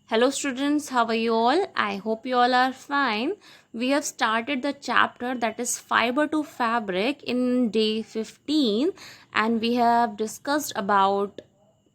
Hello students, how are you all? I hope you all are fine. We have started the chapter that is fiber to fabric in day 15 and we have discussed about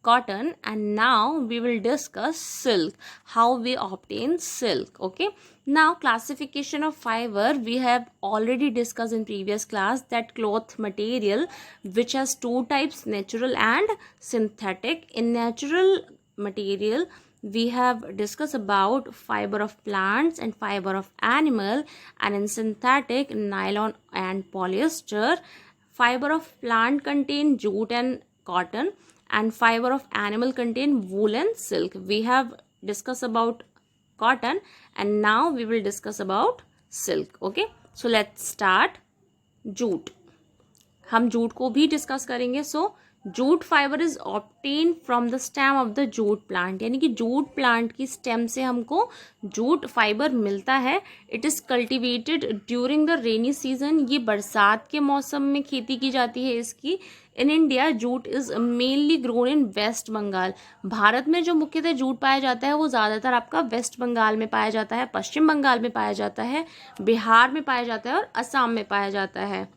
cotton and now we will discuss silk, how we obtain silk. Okay, now classification of fiber we have already discussed in previous class that cloth material which has two types, natural and synthetic. In natural material we have discussed about fiber of plants and fiber of animal, and in synthetic nylon and polyester. Fiber of plant contain jute and cotton and fiber of animal contain wool and silk. We have discussed about cotton and now we will discuss about silk. Okay, so let's start. Jute, हम jute को भी discuss करेंगे. So jute fibre is obtain from the stem of the jute plant, यानी कि jute plant की stem से हमको jute fibre मिलता है. It is cultivated during the rainy season, ये बरसात के मौसम में खेती की जाती है इसकी. In India jute is mainly grown in west Bengal. भारत में जो मुख्यतः जूट पाया जाता है वो ज़्यादातर आपका वेस्ट बंगाल में पाया जाता है, पश्चिम बंगाल में पाया जाता है, बिहार में पाया जाता है और असम में पाया जाता है.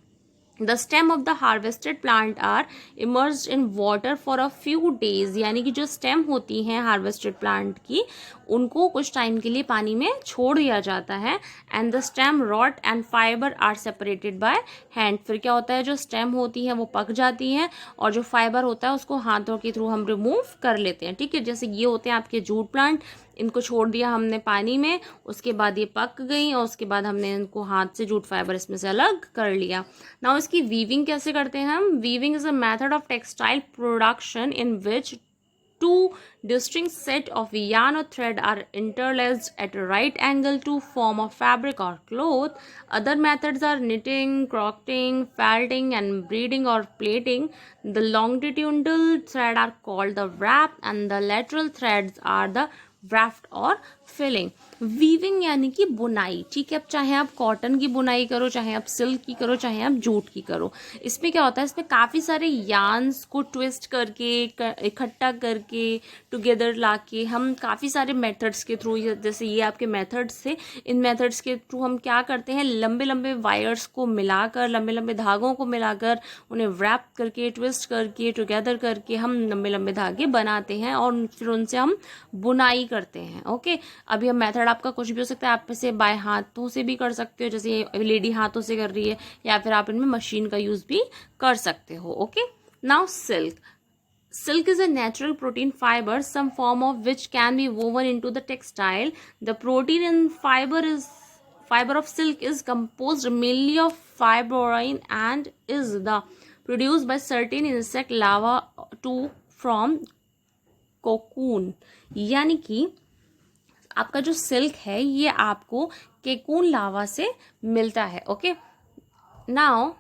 The stem of the harvested plant are immersed in water for a few days, यानी कि जो स्टेम होती हैं हार्वेस्टेड प्लांट की उनको कुछ टाइम के लिए पानी में छोड़ दिया जाता है. And the stem rot and fibre are separated by hand. फिर क्या होता है, जो स्टेम होती है वो पक जाती हैं और जो फाइबर होता है उसको हाथों के थ्रू हम रिमूव कर लेते हैं. ठीक है, जैसे ये होते हैं आपके जूट प्लांट, इनको छोड़ दिया हमने पानी में, उसके बाद ये पक गई और उसके बाद हमने इनको हाथ से जूट फाइबर इसमें से अलग कर लिया. नाउ इसकी वीविंग कैसे करते हैं हम. Weaving is a method of textile production in which two distinct set of yarn or thread are interlaced at a right angle to form a fabric or cloth. Other methods are knitting, crocketing, felting and braiding or plaiting. The longitudinal thread are called the wrap and the lateral threads are the weft और filling. Weaving यानी कि बुनाई. ठीक है, अब चाहे आप cotton की बुनाई करो, चाहे आप सिल्क की करो, चाहे आप जूट की करो. इसमें क्या होता है, इसमें काफ़ी सारे यार्न्स को ट्विस्ट करके इकट्ठा करके टुगेदर लाके हम काफ़ी सारे मेथड्स के थ्रू, जैसे ये आपके मेथड्स थे, इन मेथड्स के थ्रू हम क्या करते हैं, लंबे लंबे वायर्स को मिलाकर, लंबे लंबे धागों को मिलाकर उन्हें रैप करके ट्विस्ट करके टुगेदर करके हम लंबे लंबे धागे बनाते हैं और फिर उनसे हम बुनाई करते हैं. ओके, अब यह मेथड आपका कुछ भी हो सकता है. आप इसे बाय हाथों से भी कर सकते हो, जैसे लेडी हाथों से कर रही है, या फिर आप इनमें मशीन का यूज भी कर सकते हो. Okay, now silk. Silk is a natural protein fiber, some form of which can be woven into the textile. The protein in fiber of silk is composed mainly of fibrin and is the produced by certain insect larvae to from cocoon. यानी कि आपका जो silk है ये आपको केकून लावा से मिलता है. ओके, नाउ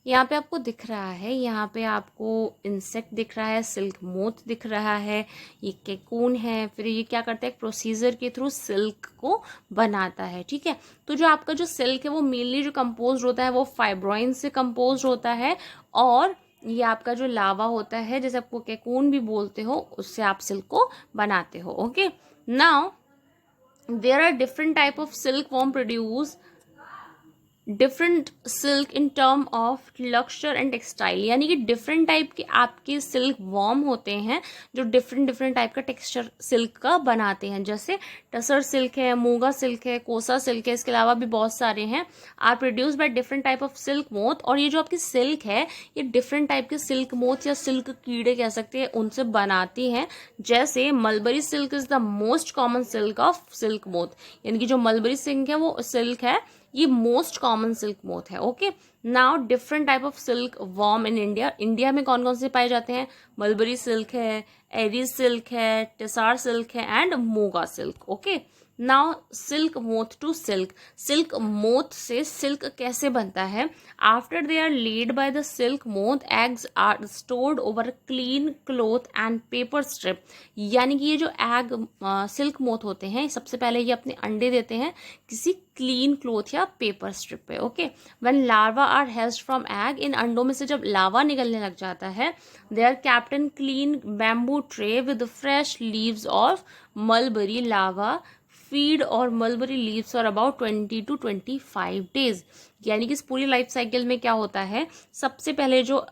यहाँ पे आपको दिख रहा है, यहाँ पे आपको इंसेक्ट दिख रहा है, सिल्क मोथ दिख रहा है, ये केकून है. फिर ये क्या करता है, एक प्रोसीजर के थ्रू सिल्क को बनाता है. ठीक है, तो जो आपका जो सिल्क है वो मेनली जो कंपोज होता है वो फाइब्रोइन से कंपोज होता है और ये आपका जो लावा होता है, जैसे आपको केकून भी बोलते हो, उससे आप सिल्क को बनाते हो. Okay, now there are different type of silk worm produce different silk in term of lustre and textile. यानी कि डिफरेंट टाइप के आपके सिल्क वॉर्म होते हैं जो डिफरेंट टाइप का टेक्सचर सिल्क का बनाते हैं. जैसे टसर सिल्क है, मूगा सिल्क है, कोसा सिल्क है, इसके अलावा भी बहुत सारे हैं. Are produce by different type of silk moth. और ये जो आपकी सिल्क है ये डिफरेंट टाइप के सिल्क मोथ या सिल्क कीड़े कह सकते हैं उनसे बनाती हैं. जैसे mulberry silk is the most common silk of silk moth. यानी कि जो मलबरी सिल्क है वो सिल्क है, ये मोस्ट कॉमन सिल्क मोथ है. Okay, now different type of silk warm in India. India में कौन कौन से पाए जाते हैं, मलबरी सिल्क है, एरी सिल्क है, टेसार सिल्क है and muga silk. Okay, now silk moth to silk, silk moth से सिल्क कैसे बनता है? After they are laid by the silk moth, eggs are stored over clean cloth and paper strip. यानी कि ये जो एग सिल्क मोथ होते हैं, सबसे पहले ये अपने अंडे देते हैं किसी क्लीन क्लोथ या पेपर स्ट्रिप पे। Okay, when larva are hatched from egg, इन अंडों में से जब लावा निकलने लग जाता है, they are kept in clean bamboo tray with fresh leaves of mulberry larva feed और mulberry leaves for about 20 to 25 days। यानी कि इस पूरी लाइफ साइकिल में क्या होता है, सबसे पहले जो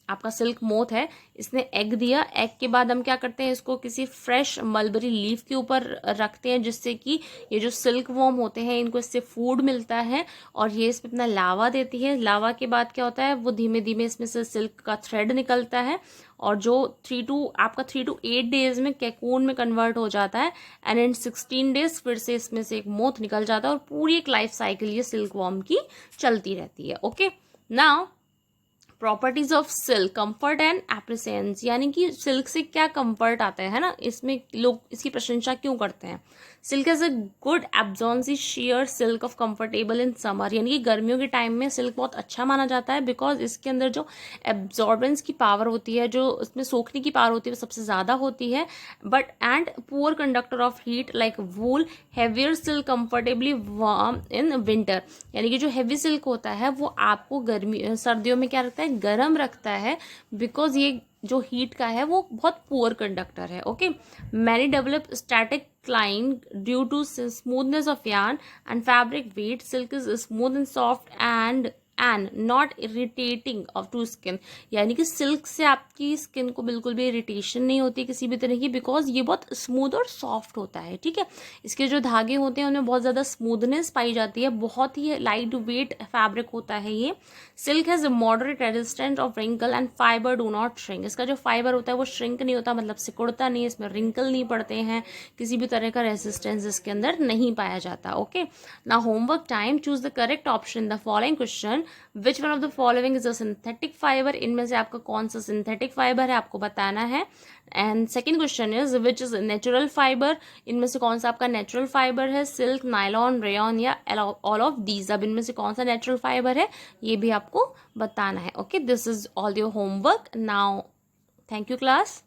आपका सिल्क मोथ है, इसने एग दिया, एग के बाद हम क्या करते हैं, इसको किसी फ्रेश मलबरी लीफ के ऊपर रखते हैं, जिससे कि ये जो सिल्क वॉर्म होते हैं इनको इससे फूड मिलता है और ये इसमें अपना लावा देती है। लावा के बाद क्या होता है, वो धीमे धीमे इसमें से सिल्क का थ्रेड निकलता है और जो 3 to 8 डेज में कैकून में कन्वर्ट हो जाता है एंड इन 16 डेज फिर से इसमें से एक मोथ निकल जाता है और पूरी एक लाइफ साइकिल ये सिल्क वॉर्म की चलती रहती है। Okay, now properties of silk, comfort and appearance, यानी कि सिल्क से क्या कंफर्ट आता है ना, इसमें लोग इसकी प्रशंसा क्यों करते हैं? Silk is a good absorbency share silk of comfortable in summer, यानी कि गर्मियों के टाइम में सिल्क बहुत अच्छा माना जाता है बिकॉज इसके अंदर जो एब्जॉर्बेंस की पावर होती है, जो इसमें सोखने की पावर होती है, वो सबसे ज़्यादा होती है। But and poor conductor of heat like wool, heavier silk comfortably warm in winter, यानी कि जो हैवी सिल्क होता है वो आपको सर्दियों में क्या रखता है, गर्म रखता है बिकॉज ये जो हीट का है वो बहुत पुअर कंडक्टर है। Okay, many develop static cling due to smoothness of yarn and fabric weight. Silk is smooth and soft and not irritating of to skin, यानी कि सिल्क से आपकी स्किन को बिल्कुल भी इरिटेशन नहीं होती किसी भी तरह की, बिकॉज ये बहुत स्मूथ और सॉफ्ट होता है। ठीक है, इसके जो धागे होते हैं उनमें बहुत ज़्यादा स्मूथनेस पाई जाती है, बहुत ही लाइट वेट फैब्रिक होता है ये। Silk has moderate resistance of wrinkle and fibre do not shrink, इसका जो फाइबर होता है वो श्रिंक नहीं होता, मतलब सिकुड़ता नहीं है, इसमें रिंकल नहीं पड़ते हैं, किसी भी तरह का रेजिस्टेंस इसके अंदर नहीं पाया जाता। Okay, now homework time, choose the correct option in the following question. Which one of the following is a synthetic fibre, इनमें से आपका कौन सा सिंथेटिक फाइबर है आपको बताना है। And second question is which is natural fibre, इनमें से कौन सा आपका नेचुरल फाइबर है, सिल्क, नायलॉन, रेयॉन या ऑल ऑफ दीज। अब इनमें से कौन सा नेचुरल फाइबर है ये भी आपको बताना है। Okay, this is all your homework now. Thank you class.